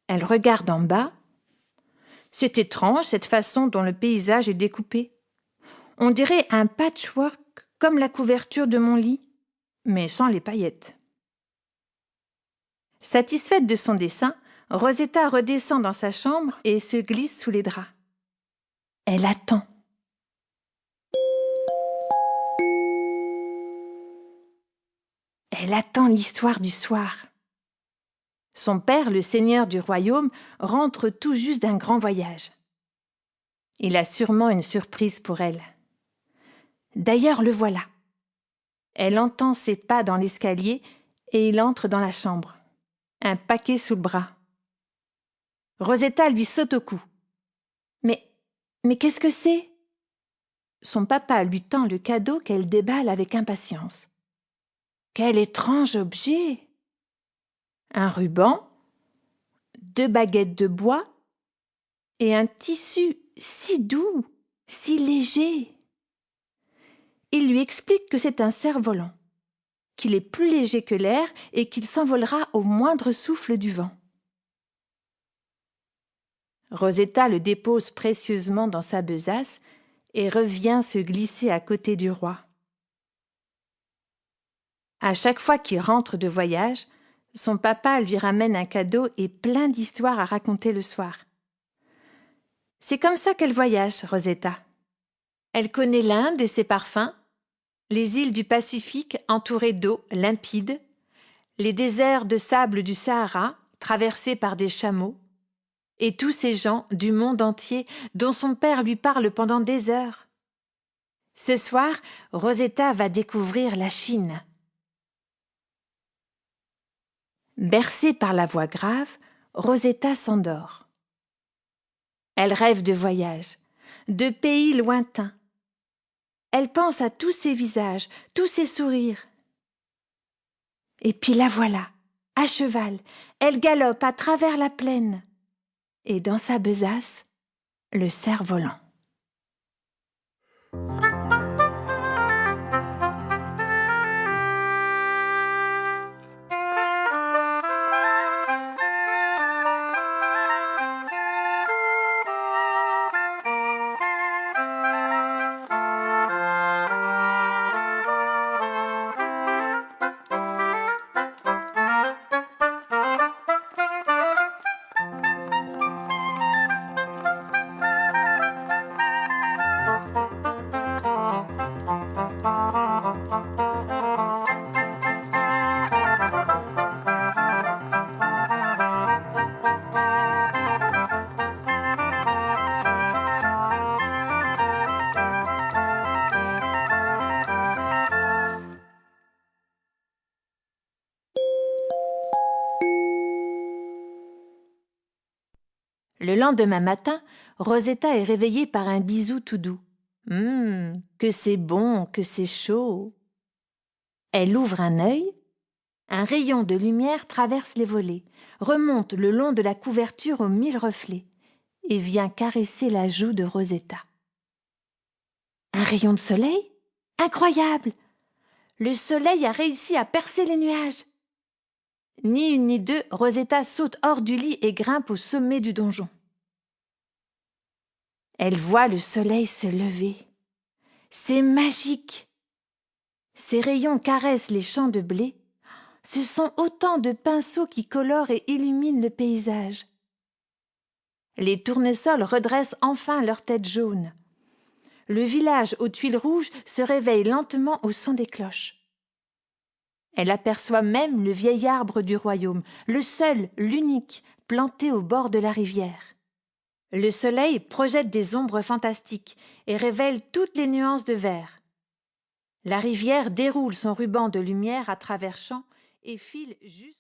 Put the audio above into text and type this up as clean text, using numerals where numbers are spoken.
Elle regarde en bas. C'est étrange cette façon dont le paysage est découpé. On dirait un patchwork comme la couverture de mon lit, mais sans les paillettes. Satisfaite de son dessin, Rosetta redescend dans sa chambre et se glisse sous les draps. Elle attend. Elle attend l'histoire du soir. Son père, le seigneur du royaume, rentre tout juste d'un grand voyage. Il a sûrement une surprise pour elle. D'ailleurs, le voilà. Elle entend ses pas dans l'escalier et il entre dans la chambre, un paquet sous le bras. Rosetta lui saute au cou. Mais qu'est-ce que c'est ? Son papa lui tend le cadeau qu'elle déballe avec impatience. Quel étrange objet ! Un ruban, 2 baguettes de bois et un tissu si doux, si léger. Il lui explique que c'est un cerf-volant, qu'il est plus léger que l'air et qu'il s'envolera au moindre souffle du vent. Rosetta le dépose précieusement dans sa besace et revient se glisser à côté du roi. À chaque fois qu'il rentre de voyage, son papa lui ramène un cadeau et plein d'histoires à raconter le soir. C'est comme ça qu'elle voyage, Rosetta. Elle connaît l'Inde et ses parfums, les îles du Pacifique entourées d'eau limpide, les déserts de sable du Sahara traversés par des chameaux, et tous ces gens du monde entier dont son père lui parle pendant des heures. Ce soir, Rosetta va découvrir la Chine. Bercée par la voix grave, Rosetta s'endort. Elle rêve de voyages, de pays lointains. Elle pense à tous ces visages, tous ces sourires. Et puis la voilà, à cheval, elle galope à travers la plaine. Et dans sa besace, le cerf-volant. Le lendemain matin, Rosetta est réveillée par un bisou tout doux. Que c'est bon, que c'est chaud. Elle ouvre un œil. Un rayon de lumière traverse les volets, remonte le long de la couverture aux 1000 reflets et vient caresser la joue de Rosetta. Un rayon de soleil ? Incroyable ! Le soleil a réussi à percer les nuages. Ni une ni deux, Rosetta saute hors du lit et grimpe au sommet du donjon. Elle voit le soleil se lever. C'est magique. Ses rayons caressent les champs de blé. Ce sont autant de pinceaux qui colorent et illuminent le paysage. Les tournesols redressent enfin leurs têtes jaunes. Le village aux tuiles rouges se réveille lentement au son des cloches. Elle aperçoit même le vieil arbre du royaume, le seul, l'unique, planté au bord de la rivière. Le soleil projette des ombres fantastiques et révèle toutes les nuances de vert. La rivière déroule son ruban de lumière à travers champs et file jusqu'au